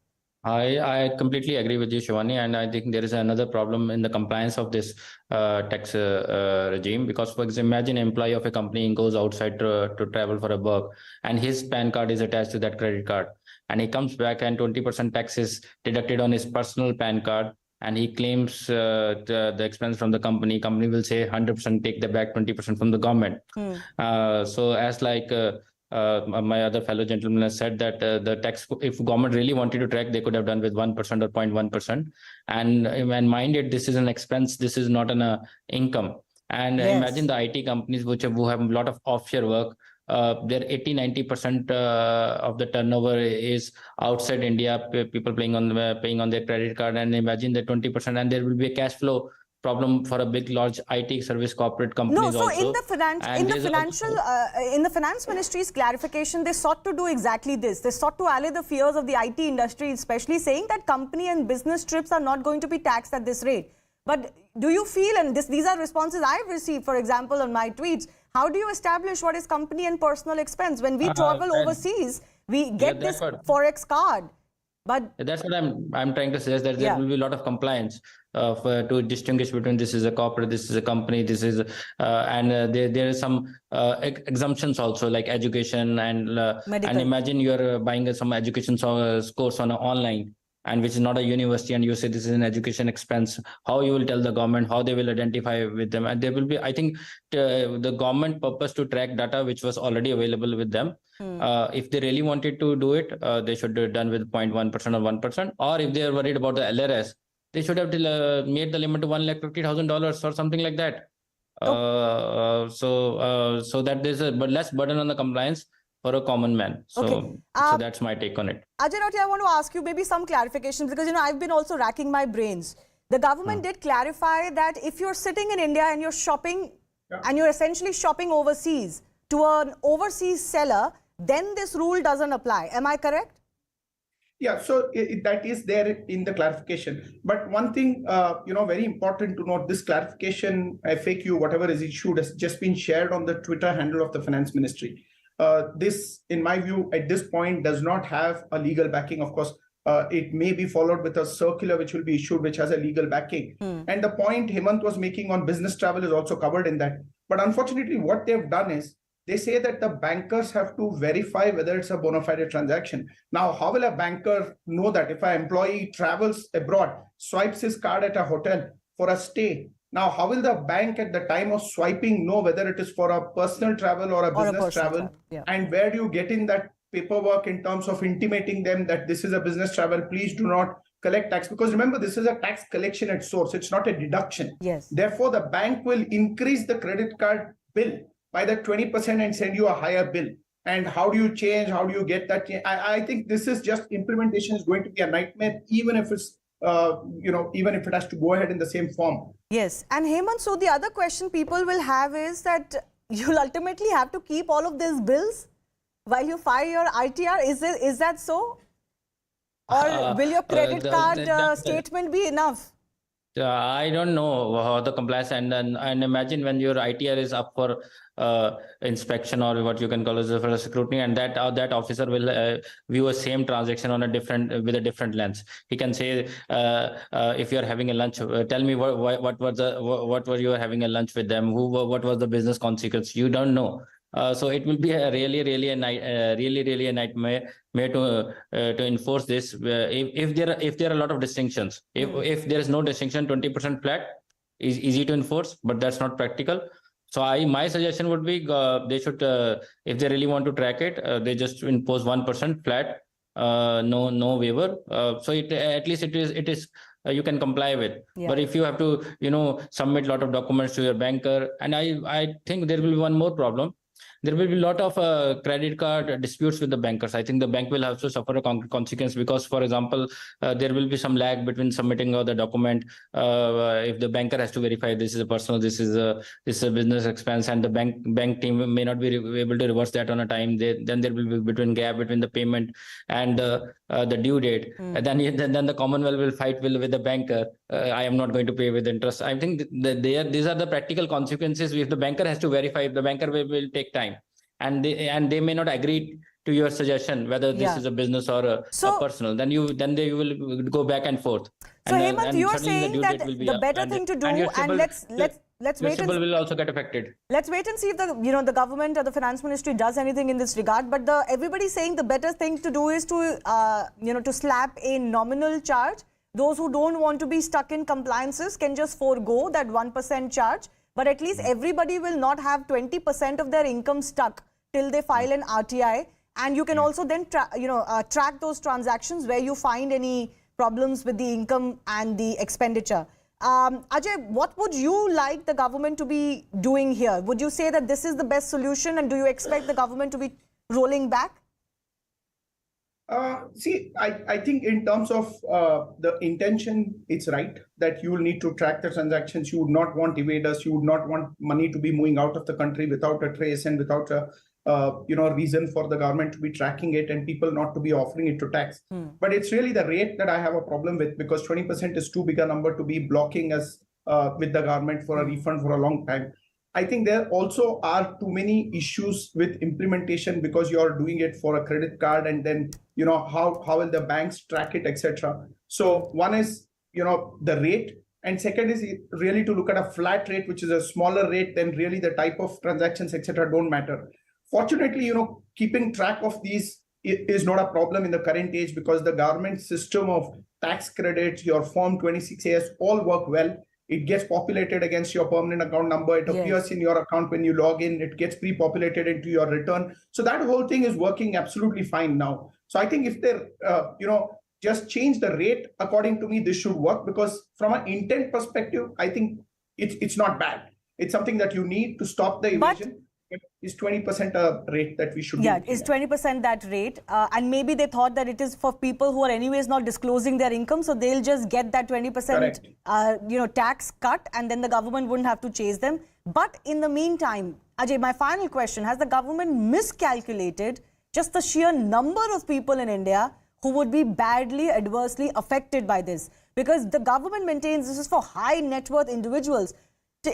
I completely agree with you, Shivani, and I think there is another problem in the compliance of this tax regime, because, for example, imagine an employee of a company goes outside to travel for a work, and his PAN card is attached to that credit card, and he comes back and 20% tax is deducted on his personal PAN card, and he claims the expense from the company. Company will say 100% take the back 20% from the government. So as like my other fellow gentleman has said that the tax, if government really wanted to track, they could have done with 1% or 0.1%. And mind it, this is an expense. This is not an income. And imagine the IT companies who have a lot of offshore work. Their 80-90% of the turnover is outside India. People paying on their credit card, and imagine the 20%, and there will be a cash flow problem for a big, large IT service corporate companies. No, so also. In the finance ministry's clarification, they sought to do exactly this. They sought to allay the fears of the IT industry, especially saying that company and business trips are not going to be taxed at this rate. But do you feel, and these are responses I've received, for example, on my tweets, how do you establish what is company and personal expense? When we travel overseas, we get this Forex card. But that's what I'm trying to suggest, that there will be a lot of compliance to distinguish between this is a corporate, this is a company, this is and there is some exemptions also, like education and imagine you're buying some education course on online, and which is not a university, and you say this is an education expense. How you will tell the government, how they will identify with them? And there will be, I think, the government purpose to track data which was already available with them. If they really wanted to do it, they should have done with 0.1% or 1%. Or if they are worried about the LRS, they should have made the limit to $150,000 or something like that. So that there's a less burden on the compliance for a common man. So that's my take on it. Ajay Rauti, I want to ask you maybe some clarifications because I've been also racking my brains. The government did clarify that if you're sitting in India and you're shopping and you're essentially shopping overseas to an overseas seller, then this rule doesn't apply. Am I correct? Yeah, so that is there in the clarification. But one thing, very important to note, this clarification, FAQ, whatever is issued, has just been shared on the Twitter handle of the Finance Ministry. This, in my view, at this point, does not have a legal backing. Of course, it may be followed with a circular which will be issued, which has a legal backing. And the point Hemant was making on business travel is also covered in that. But unfortunately, what they've done is, they say that the bankers have to verify whether it's a bona fide transaction. Now, how will a banker know that if an employee travels abroad, swipes his card at a hotel for a stay? Now, how will the bank at the time of swiping know whether it is for a personal travel or a business travel? And where do you get in that paperwork in terms of intimating them that this is a business travel, please do not collect tax? Because remember, this is a tax collection at source. It's not a deduction. Yes. Therefore, the bank will increase the credit card bill by the 20% and send you a higher bill. And how do you change? How do you get that? I think this is just implementation is going to be a nightmare, even if it's, even if it has to go ahead in the same form. Yes. And Hemant, so the other question people will have is that you'll ultimately have to keep all of these bills while you file your ITR. Is that so? Or will your credit card statement be enough? I don't know how the compliance and imagine when your ITR is up for inspection or what you can call as for scrutiny, and that officer will view a same transaction on with a different lens. He can say, if you are having a lunch, tell me what were you having a lunch with them? What was the business consequence? You don't know. So it will be a really a nightmare to enforce this. If there are a lot of distinctions, if there is no distinction, 20% flat is easy to enforce, but that's not practical. So my suggestion would be they should, if they really want to track it, they just impose 1% flat, no waiver. So at least it is. You can comply with. But if you have to submit a lot of documents to your banker, and I think there will be one more problem. There will be a lot of credit card disputes with the bankers. I think the bank will have to suffer a consequence because, for example, there will be some lag between submitting the document. If the banker has to verify this is a personal, this is a business expense, and the bank team may not be able to reverse that on a time. Then there will be gap between the payment and the due date. And then the Commonwealth will fight with the banker. I am not going to pay with interest. I think these are the practical consequences. If the banker has to verify, if the banker will take time, and they may not agree to your suggestion whether this is a business or a personal, then they will go back and forth. So Hemant, you are saying that the better thing to do, and let's wait and will also get affected. Let's wait and see if the government or the finance ministry does anything in this regard. But everybody's saying the better thing to do is to to slap a nominal charge. Those who don't want to be stuck in compliances can just forego that 1% charge. But at least everybody will not have 20% of their income stuck till they file an RTI. And you can also then track those transactions where you find any problems with the income and the expenditure. Ajay, what would you like the government to be doing here? Would you say that this is the best solution, and do you expect the government to be rolling back? I think in terms of the intention, it's right that you will need to track the transactions. You would not want evaders. You would not want money to be moving out of the country without a trace and without a reason for the government to be tracking it and people not to be offering it to tax. But it's really the rate that I have a problem with, because 20% is too big a number to be blocking us with the government for a refund for a long time. I think there also are too many issues with implementation, because you're doing it for a credit card, and then how will the banks track it, etc. So one is the rate, and second is really to look at a flat rate, which is a smaller rate. Then really the type of transactions, etc., don't matter. Fortunately, keeping track of these is not a problem in the current age, because the government system of tax credits, your Form 26AS, all work well. It gets populated against your permanent account number. It appears in your account when you log in. It gets pre-populated into your return. So that whole thing is working absolutely fine now. So I think if they, just change the rate, according to me, this should work, because from an intent perspective, I think it's not bad. It's something that you need to stop the evasion. But is 20% a rate that we should be looking is at? 20% that rate? And maybe they thought that it is for people who are anyways not disclosing their income, so they'll just get that 20% tax cut, and then the government wouldn't have to chase them. But in the meantime, Ajay, my final question, has the government miscalculated just the sheer number of people in India who would be badly, adversely affected by this? Because the government maintains this is for high net worth individuals.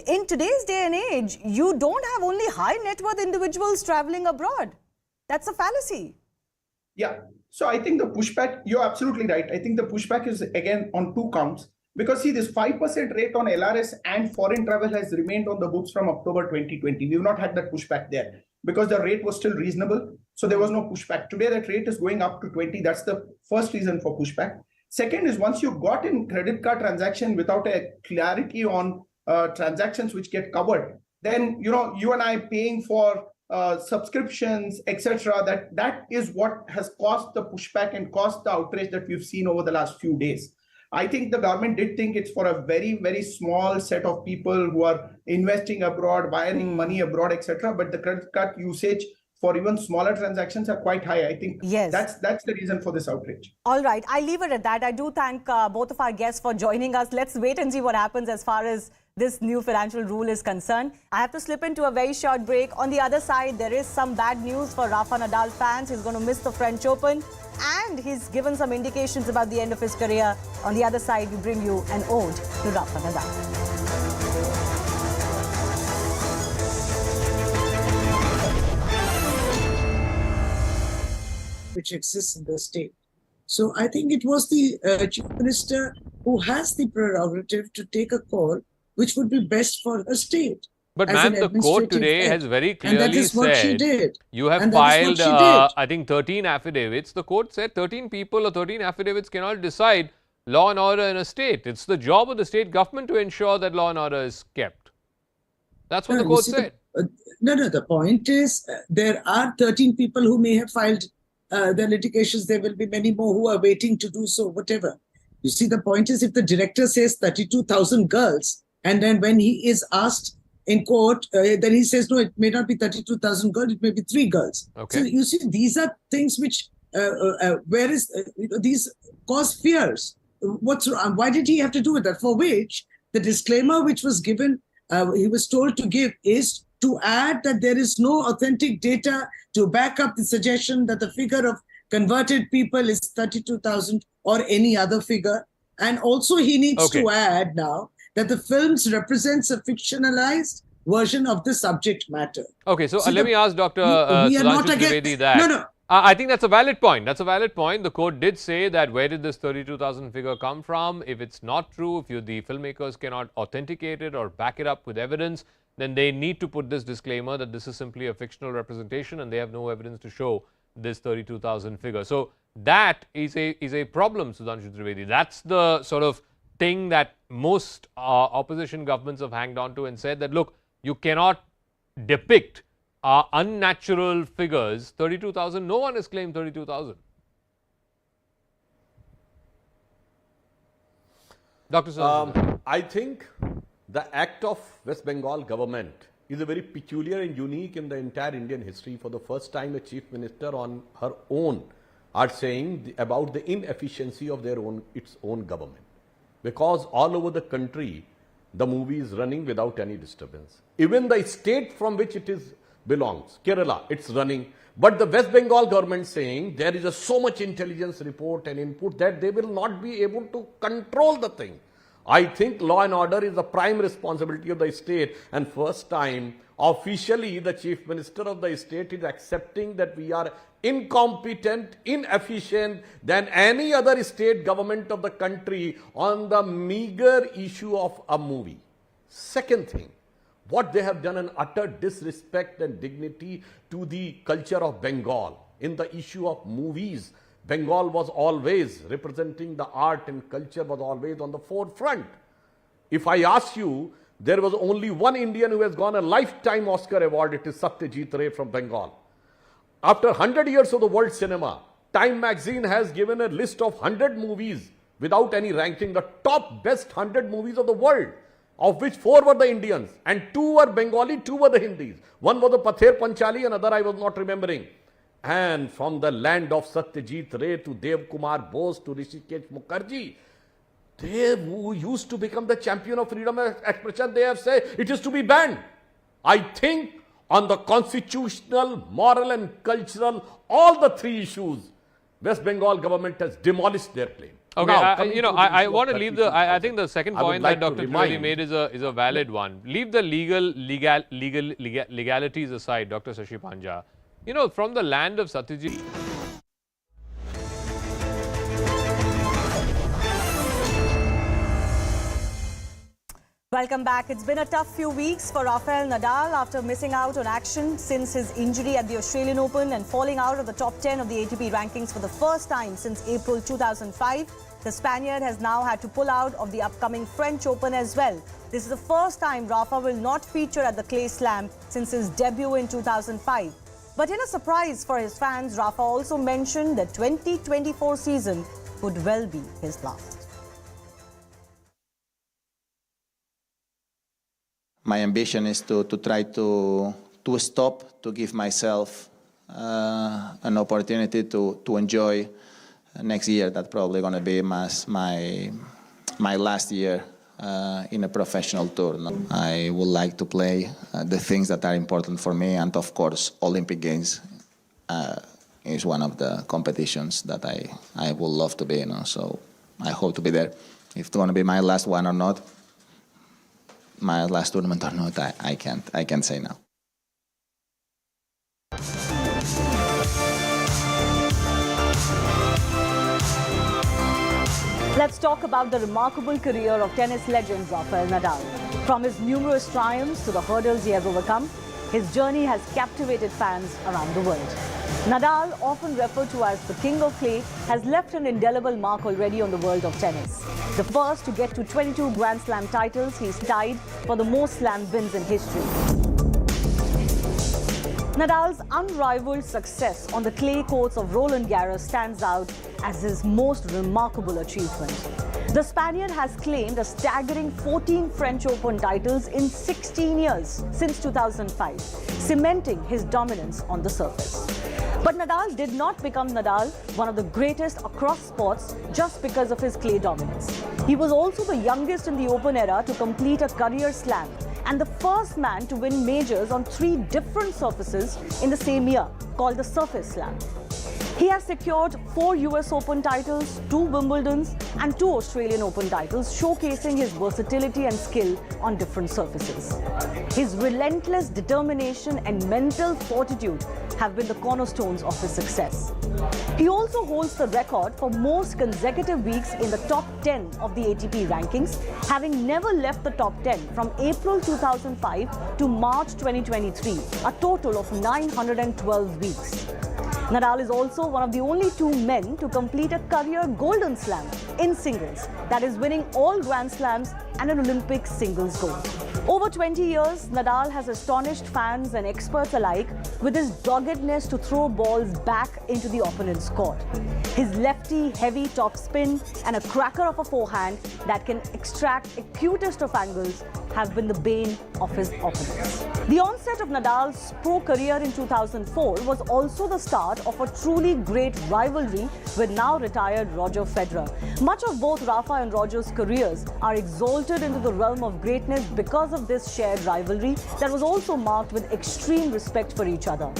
In today's day and age, you don't have only high net worth individuals traveling abroad. That's a fallacy. Yeah. So I think the pushback, you're absolutely right. I think the pushback is again on two counts. Because see, this 5% rate on LRS and foreign travel has remained on the books from October 2020. We've not had that pushback there because the rate was still reasonable. So there was no pushback. Today, that rate is going up to 20. That's the first reason for pushback. Second is once you got in credit card transaction without a clarity on transactions which get covered, then you and I paying for subscriptions, etc. That is what has caused the pushback and caused the outrage that we've seen over the last few days. I think the government did think it's for a very, very small set of people who are investing abroad, wiring money abroad, etc. But the credit card usage for even smaller transactions are quite high. I think that's the reason for this outrage. All right, I leave it at that. I do thank both of our guests for joining us. Let's wait and see what happens as far as this new financial rule is concerned. I have to slip into a very short break. On the other side, there is some bad news for Rafa Nadal fans. He's going to miss the French Open, and he's given some indications about the end of his career. On the other side, we bring you an ode to Rafa Nadal. Which exists in the state. So I think it was the chief minister who has the prerogative to take a call which would be best for the state. But ma'am, the court today has very clearly said you have filed, I think, 13 affidavits. The court said 13 people or 13 affidavits cannot decide law and order in a state. It's the job of the state government to ensure that law and order is kept. That's what the court said. No, the point is there are 13 people who may have filed their litigations. There will be many more who are waiting to do so, whatever. You see, the point is if the director says 32,000 girls, and then when he is asked in court, then he says, no, it may not be 32,000 girls, it may be 3 girls. Okay. So you see, these are things which, these cause fears. What's wrong? Why did he have to do with that? For which the disclaimer which was given, he was told to give is to add that there is no authentic data to back up the suggestion that the figure of converted people is 32,000 or any other figure. And also he needs to add now that the films represents a fictionalized version of the subject matter. Okay, so let me ask Dr. Sudhanshu Trivedi that. No. I think that's a valid point. That's a valid point. The court did say that where did this 32,000 figure come from? If it's not true, if the filmmakers cannot authenticate it or back it up with evidence, then they need to put this disclaimer that this is simply a fictional representation and they have no evidence to show this 32,000 figure. So that is a problem, Sudhanshu Trivedi. That's the sort of thing that most opposition governments have hanged on to and said that, look, you cannot depict unnatural figures. 32,000, no one has claimed 32,000. Dr. Sudhanshu. I think the act of West Bengal government is a very peculiar and unique in the entire Indian history. For the first time, a chief minister on her own are saying about the inefficiency of its own government. Because all over the country, the movie is running without any disturbance. Even the state from which it belongs, Kerala, it's running. But the West Bengal government saying there is so much intelligence report and input that they will not be able to control the thing. I think law and order is the prime responsibility of the state, and first time officially the chief minister of the state is accepting that we are incompetent, inefficient than any other state government of the country on the meager issue of a movie. Second thing, what they have done an utter disrespect and dignity to the culture of Bengal in the issue of movies. Bengal was always representing the art and culture, was always on the forefront. If I ask you, there was only one Indian who has won a lifetime Oscar award. It is Satyajit Ray from Bengal. After 100 years of the world cinema, Time magazine has given a list of 100 movies without any ranking, the top best 100 movies of the world. of which 4 were the Indians and 2 were Bengali, 2 were the Hindis. One was the Pather Panchali, another I was not remembering. And from the land of Satyajit Ray to Dev Kumar Bose to Rishikesh Mukherjee, they who used to become the champion of freedom of expression, they have said it is to be banned. I think on the constitutional, moral and cultural, all the 3 issues, West Bengal government has demolished their claim. Okay, Now, I want to leave the. I think the second point that Dr. Trivedi made is a valid one. Leave the legalities aside, Dr. Shashi Panja. From the land of Satyajit. Welcome back. It's been a tough few weeks for Rafael Nadal after missing out on action since his injury at the Australian Open and falling out of the top 10 of the ATP rankings for the first time since April 2005. The Spaniard has now had to pull out of the upcoming French Open as well. This is the first time Rafa will not feature at the Clay Slam since his debut in 2005. But in a surprise for his fans, Rafa also mentioned the 2024 season could well be his last. My ambition is to try to stop, to give myself an opportunity to enjoy next year. That's probably going to be my last year in a professional tour. I would like to play the things that are important for me, and of course, Olympic Games is one of the competitions that I would love to be in. So I hope to be there. If it's going to be my last one or not, my last tournament or not, I can't say now. Let's talk about the remarkable career of tennis legend Rafael Nadal. From his numerous triumphs to the hurdles he has overcome, his journey has captivated fans around the world. Nadal, often referred to as the King of Clay, has left an indelible mark already on the world of tennis. The first to get to 22 Grand Slam titles, he's tied for the most slam wins in history. Nadal's unrivaled success on the clay courts of Roland Garros stands out as his most remarkable achievement. The Spaniard has claimed a staggering 14 French Open titles in 16 years since 2005, cementing his dominance on the surface. But Nadal did not become Nadal, one of the greatest across sports, just because of his clay dominance. He was also the youngest in the Open era to complete a career slam and the first man to win majors on 3 different surfaces in the same year, called the Surface Slam. He has secured 4 US Open titles, 2 Wimbledons and 2 Australian Open titles, showcasing his versatility and skill on different surfaces. His relentless determination and mental fortitude have been the cornerstones of his success. He also holds the record for most consecutive weeks in the top 10 of the ATP rankings, having never left the top 10 from April 2005 to March 2023, a total of 912 weeks. Nadal is also one of the only 2 men to complete a career Golden Slam in singles, that is winning all Grand Slams and an Olympic singles gold. Over 20 years, Nadal has astonished fans and experts alike with his doggedness to throw balls back into the opponent's court. His lefty, heavy top spin and a cracker of a forehand that can extract acutest of angles have been the bane of his opponents. The onset of Nadal's pro career in 2004 was also the start of a truly great rivalry with now retired Roger Federer. Much of both Rafa and Roger's careers are exalted into the realm of greatness because of this shared rivalry that was also marked with extreme respect for each other.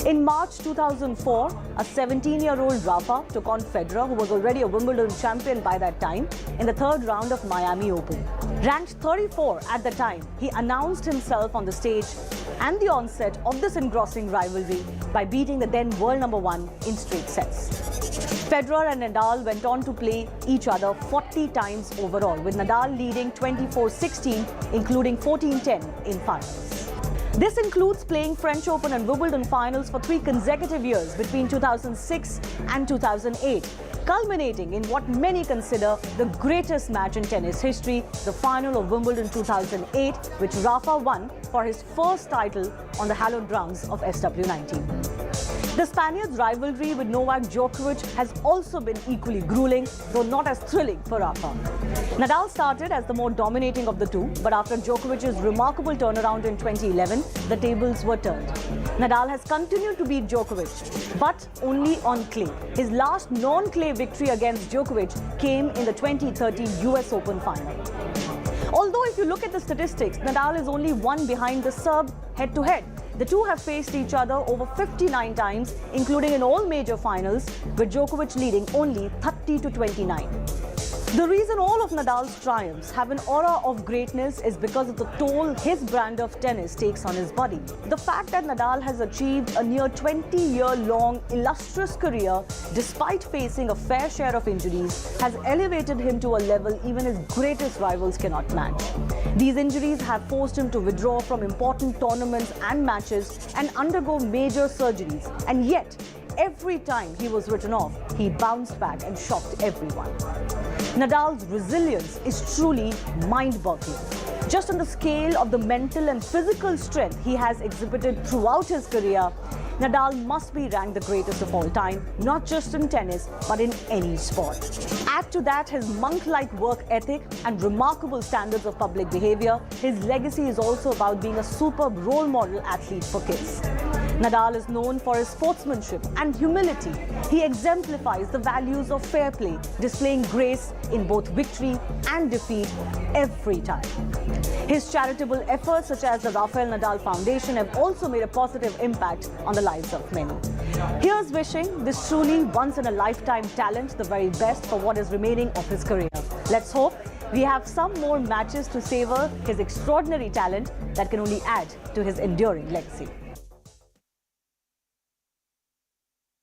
In March 2004, a 17-year-old Rafa took on Federer, who was already a Wimbledon champion by that time, in the 3rd round of Miami Open. Ranked 34 at the time, he announced himself on the stage and the onset of this engrossing rivalry by beating the then world number 1 in straight sets. Federer and Nadal went on to play each other 40 times overall, with Nadal leading 24-16, including 14-10 in finals. This includes playing French Open and Wimbledon finals for 3 consecutive years between 2006 and 2008, culminating in what many consider the greatest match in tennis history, the final of Wimbledon 2008, which Rafa won for his first title on the hallowed grounds of SW19. The Spaniard's rivalry with Novak Djokovic has also been equally grueling, though not as thrilling for Rafa. Nadal started as the more dominating of the two, but after Djokovic's remarkable turnaround in 2011, the tables were turned. Nadal has continued to beat Djokovic, but only on clay. His last non-clay victory against Djokovic came in the 2013 US Open final. Although if you look at the statistics, Nadal is only one behind the Serb head-to-head. The two have faced each other over 59 times, including in all major finals, with Djokovic leading only 30-29. The reason all of Nadal's triumphs have an aura of greatness is because of the toll his brand of tennis takes on his body. The fact that Nadal has achieved a near 20-year-long illustrious career despite facing a fair share of injuries has elevated him to a level even his greatest rivals cannot match. These injuries have forced him to withdraw from important tournaments and matches and undergo major surgeries, and yet every time he was written off, he bounced back and shocked everyone. Nadal's resilience is truly mind-boggling. Just on the scale of the mental and physical strength he has exhibited throughout his career, Nadal must be ranked the greatest of all time, not just in tennis, but in any sport. Add to that his monk-like work ethic and remarkable standards of public behavior, his legacy is also about being a superb role model athlete for kids. Nadal is known for his sportsmanship and humility. He exemplifies the values of fair play, displaying grace in both victory and defeat every time. His charitable efforts, such as the Rafael Nadal Foundation, have also made a positive impact on the lives of many. Here's wishing this truly once-in-a-lifetime talent the very best for what is remaining of his career. Let's hope we have some more matches to savor his extraordinary talent that can only add to his enduring legacy.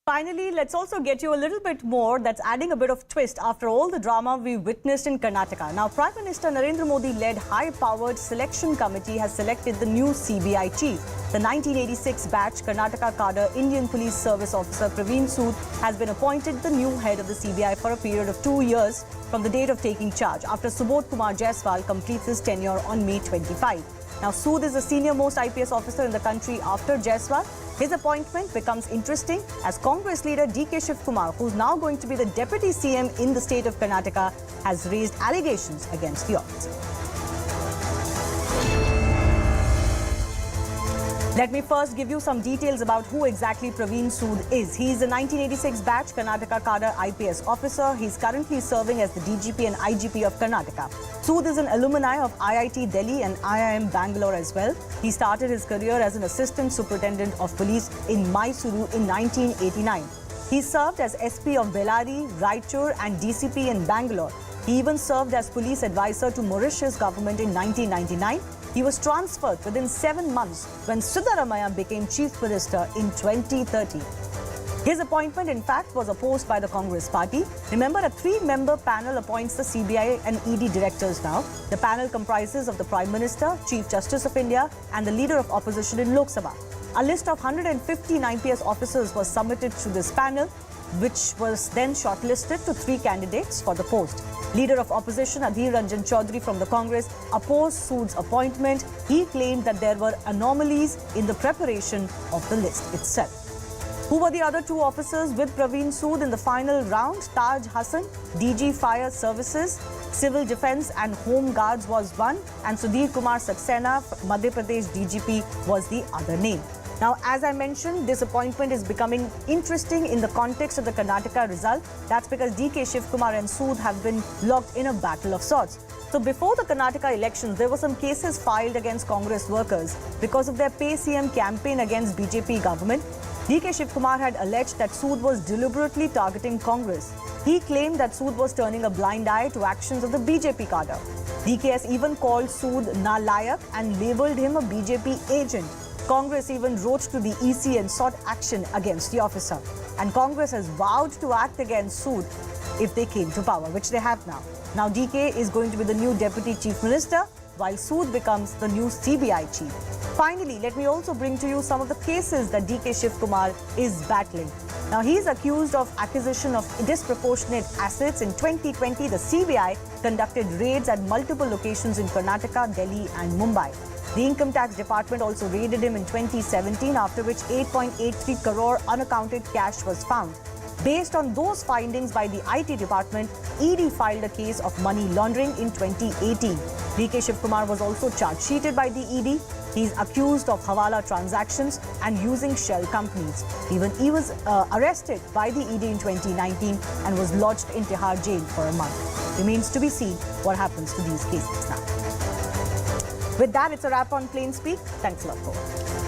Finally, let's also get you a little bit more that's adding a bit of twist after all the drama we witnessed in Karnataka. Now, Prime Minister Narendra Modi-led high-powered selection committee has selected the new CBI chief. The 1986 batch Karnataka cadre Indian Police Service officer Praveen Sood has been appointed the new head of the CBI for a period of 2 years from the date of taking charge, after Subodh Kumar Jaiswal completes his tenure on May 25. Now, Sood is the senior-most IPS officer in the country after Jaiswal. His appointment becomes interesting as Congress leader DK Shiv Kumar, who's now going to be the deputy CM in the state of Karnataka, has raised allegations against the officer. Let me first give you some details about who exactly Praveen Sood is. He is a 1986 batch Karnataka cadre IPS officer. He is currently serving as the DGP and IGP of Karnataka. Sood is an alumni of IIT Delhi and IIM Bangalore as well. He started his career as an assistant superintendent of police in Mysuru in 1989. He served as SP of Bellary, Raichur and DCP in Bangalore. He even served as police advisor to Mauritius government in 1999. He was transferred within 7 months when Siddaramaiah became Chief Minister in 2013. His appointment, in fact, was opposed by the Congress party. Remember, a 3-member panel appoints the CBI and ED directors now. The panel comprises of the Prime Minister, Chief Justice of India, and the Leader of Opposition in Lok Sabha. A list of 115 IPS officers was submitted to this panel, which was then shortlisted to 3 candidates for the post. Leader of Opposition Adhir Ranjan Chaudhary from the Congress opposed Sood's appointment. He claimed that there were anomalies in the preparation of the list itself. Who were the other 2 officers with Praveen Sood in the final round? Taj Hassan, DG Fire Services, Civil Defence and Home Guards was one, and Sudhir Kumar Saxena, Madhya Pradesh DGP, was the other name. Now, as I mentioned, this appointment is becoming interesting in the context of the Karnataka result. That's because DK Shiv Kumar and Sood have been locked in a battle of sorts. So before the Karnataka elections, there were some cases filed against Congress workers because of their Pay CM campaign against BJP government. DK Shiv Kumar had alleged that Sood was deliberately targeting Congress. He claimed that Sood was turning a blind eye to actions of the BJP cadre. DK has even called Sood nalayak and labelled him a BJP agent. Congress even wrote to the EC and sought action against the officer. And Congress has vowed to act against Sood if they came to power, which they have now. Now DK is going to be the new Deputy Chief Minister, while Sood becomes the new CBI chief. Finally, let me also bring to you some of the cases that DK Shiv Kumar is battling. Now, he's accused of acquisition of disproportionate assets. In 2020, the CBI conducted raids at multiple locations in Karnataka, Delhi and Mumbai. The Income Tax Department also raided him in 2017, after which 8.83 crore unaccounted cash was found. Based on those findings by the IT department, ED filed a case of money laundering in 2018. DK Shivkumar was also charge-sheeted by the ED. He's accused of Hawala transactions and using shell companies. Even he was arrested by the ED in 2019 and was lodged in Tihar jail for a month. Remains to be seen what happens to these cases now. With that, it's a wrap on Plain Speak. Thanks a lot for watching.